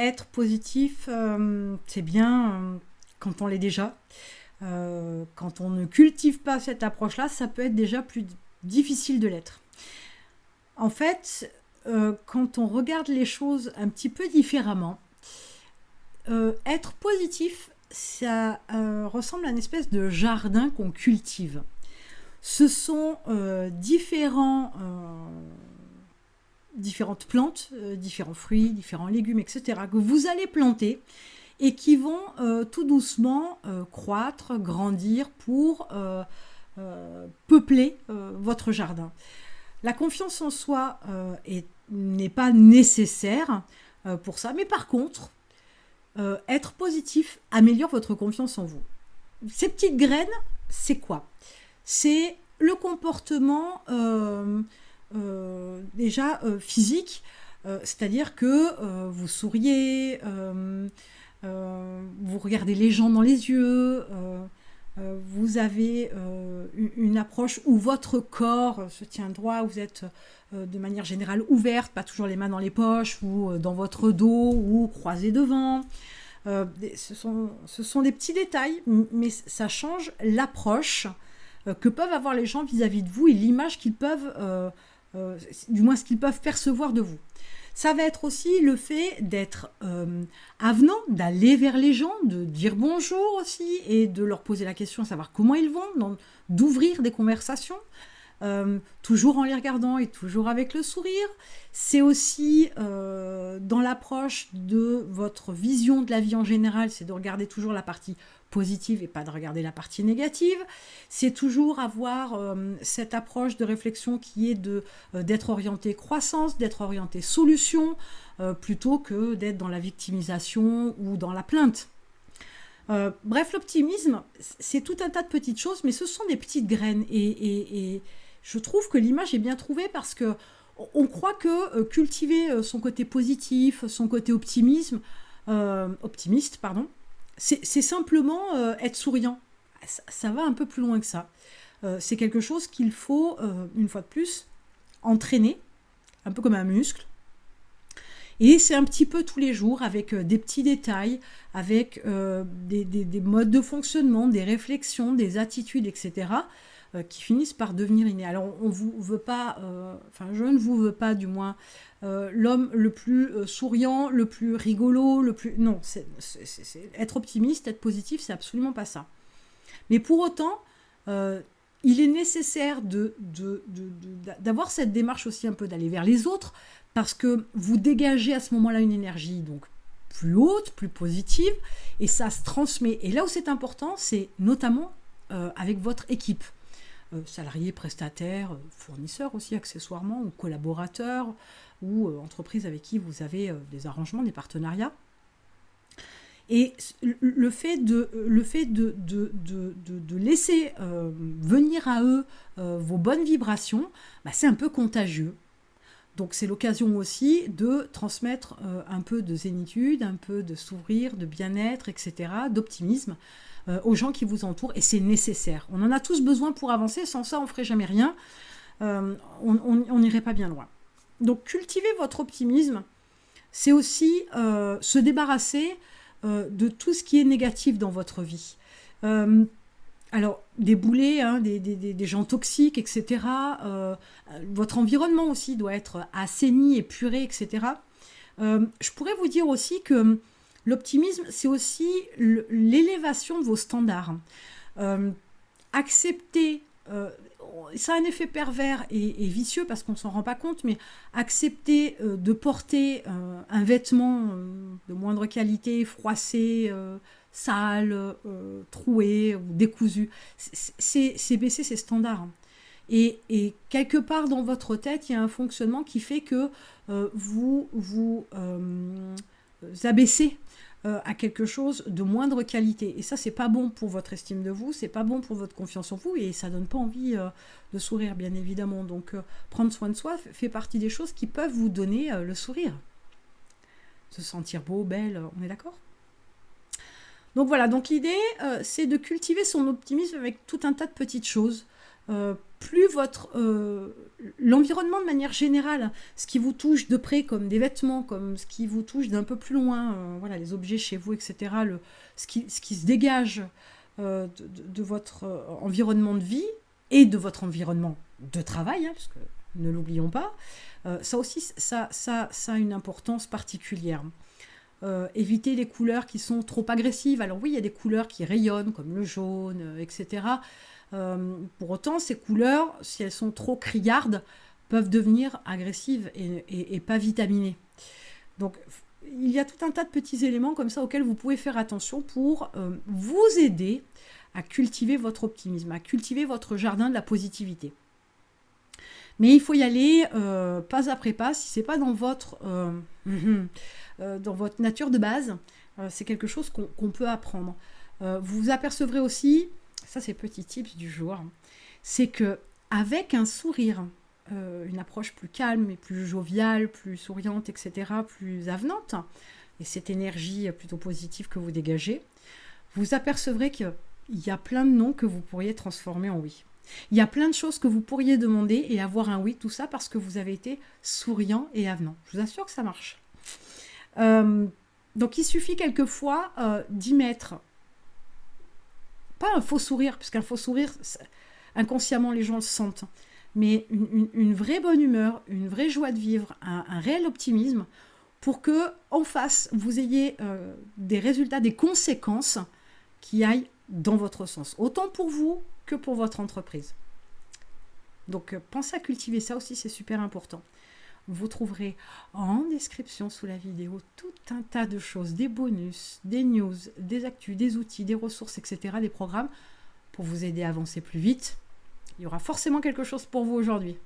être positif, c'est bien quand on l'est déjà. Quand on ne cultive pas cette approche-là, ça peut être déjà plus difficile de l'être. En fait, quand on regarde les choses un petit peu différemment, être positif, ça ressemble à une espèce de jardin qu'on cultive. Ce sont différentes plantes, différents fruits, différents légumes, etc., que vous allez planter et qui vont tout doucement croître, grandir pour peupler votre jardin. La confiance en soi n'est pas nécessaire pour ça, mais par contre, être positif améliore votre confiance en vous. Ces petites graines, c'est quoi? C'est le comportement déjà physique, c'est-à-dire que vous souriez, vous regardez les gens dans les yeux, vous avez une approche où votre corps se tient droit, vous êtes de manière générale ouverte, pas toujours les mains dans les poches ou dans votre dos ou croisé devant. Ce sont des petits détails, mais ça change l'approche que peuvent avoir les gens vis-à-vis de vous et l'image qu'ils peuvent, du moins ce qu'ils peuvent percevoir de vous. Ça va être aussi le fait d'être avenant, d'aller vers les gens, de dire bonjour aussi et de leur poser la question, savoir comment ils vont, d'ouvrir des conversations, toujours en les regardant et toujours avec le sourire. C'est aussi dans l'approche de votre vision de la vie en général, c'est de regarder toujours la partie positive et pas de regarder la partie négative. C'est toujours avoir cette approche de réflexion qui est d'être orienté croissance, d'être orienté solution, plutôt que d'être dans la victimisation ou dans la plainte. Bref, l'optimisme, c'est tout un tas de petites choses, mais ce sont des petites graines. Et je trouve que l'image est bien trouvée parce que on croit que cultiver son côté positif, son côté optimiste, c'est simplement être souriant. Ça va un peu plus loin que ça. C'est quelque chose qu'il faut, une fois de plus, entraîner, un peu comme un muscle. Et c'est un petit peu tous les jours, avec des petits détails, avec des modes de fonctionnement, des réflexions, des attitudes, etc., qui finissent par devenir innés. Alors, on vous veut pas, je ne vous veux pas, du moins, l'homme le plus souriant, le plus rigolo, le plus... Non, être optimiste, être positif, c'est absolument pas ça. Mais pour autant, il est nécessaire d'avoir cette démarche aussi un peu d'aller vers les autres, parce que vous dégagez à ce moment-là une énergie donc plus haute, plus positive, et ça se transmet. Et là où c'est important, c'est notamment avec votre équipe. Salariés, prestataires, fournisseurs aussi accessoirement, ou collaborateurs, ou entreprises avec qui vous avez des arrangements, des partenariats. Et le fait de laisser venir à eux vos bonnes vibrations, c'est un peu contagieux. Donc c'est l'occasion aussi de transmettre un peu de zénitude, un peu de sourire, de bien-être, etc., d'optimisme aux gens qui vous entourent, et c'est nécessaire. On en a tous besoin pour avancer, sans ça on ne ferait jamais rien, on n'irait pas bien loin. Donc cultiver votre optimisme, c'est aussi se débarrasser de tout ce qui est négatif dans votre vie. Alors, des boulets, des gens toxiques, etc. Votre environnement aussi doit être assaini, épuré, etc. Je pourrais vous dire aussi que l'optimisme, c'est aussi l'élévation de vos standards. Accepter, ça a un effet pervers et vicieux parce qu'on ne s'en rend pas compte, mais accepter de porter un vêtement de moindre qualité, froissé, sale, troué ou décousu, c'est baisser ses standards. Et quelque part dans votre tête, il y a un fonctionnement qui fait que vous abaissez à quelque chose de moindre qualité. Et ça, c'est pas bon pour votre estime de vous, c'est pas bon pour votre confiance en vous, et ça donne pas envie de sourire, bien évidemment. Donc, prendre soin de soi fait partie des choses qui peuvent vous donner le sourire. Se sentir beau, belle, on est d'accord ? Donc l'idée, c'est de cultiver son optimisme avec tout un tas de petites choses. plus l'environnement de manière générale, ce qui vous touche de près comme des vêtements, comme ce qui vous touche d'un peu plus loin, voilà, les objets chez vous, etc., ce qui se dégage de votre environnement de vie et de votre environnement de travail, parce que ne l'oublions pas, ça aussi, ça a une importance particulière. Éviter les couleurs qui sont trop agressives. Alors oui, il y a des couleurs qui rayonnent, comme le jaune, etc. Pour autant, ces couleurs, si elles sont trop criardes, peuvent devenir agressives et pas vitaminées. Donc, il y a tout un tas de petits éléments comme ça auxquels vous pouvez faire attention pour vous aider à cultiver votre optimisme, à cultiver votre jardin de la positivité. Mais il faut y aller pas après pas. Si c'est pas dans votre nature de base, c'est quelque chose qu'on peut apprendre. Vous vous apercevrez aussi, ça c'est petit tips du jour, c'est que avec un sourire, une approche plus calme et plus joviale, plus souriante, etc., plus avenante, et cette énergie plutôt positive que vous dégagez, vous apercevrez qu'il y a plein de noms que vous pourriez transformer en oui. Il y a plein de choses que vous pourriez demander et avoir un oui, tout ça parce que vous avez été souriant et avenant. Je vous assure que ça marche. Donc il suffit quelquefois d'y mettre, pas un faux sourire, puisqu'un faux sourire, inconsciemment les gens le sentent, mais une vraie bonne humeur, une vraie joie de vivre, un réel optimisme, pour que en face, vous ayez des résultats, des conséquences qui aillent dans votre sens, autant pour vous que pour votre entreprise. Donc pensez à cultiver ça aussi, c'est super important. Vous trouverez en description sous la vidéo tout un tas de choses, des bonus, des news, des actus, des outils, des ressources, etc., des programmes pour vous aider à avancer plus vite. Il y aura forcément quelque chose pour vous aujourd'hui.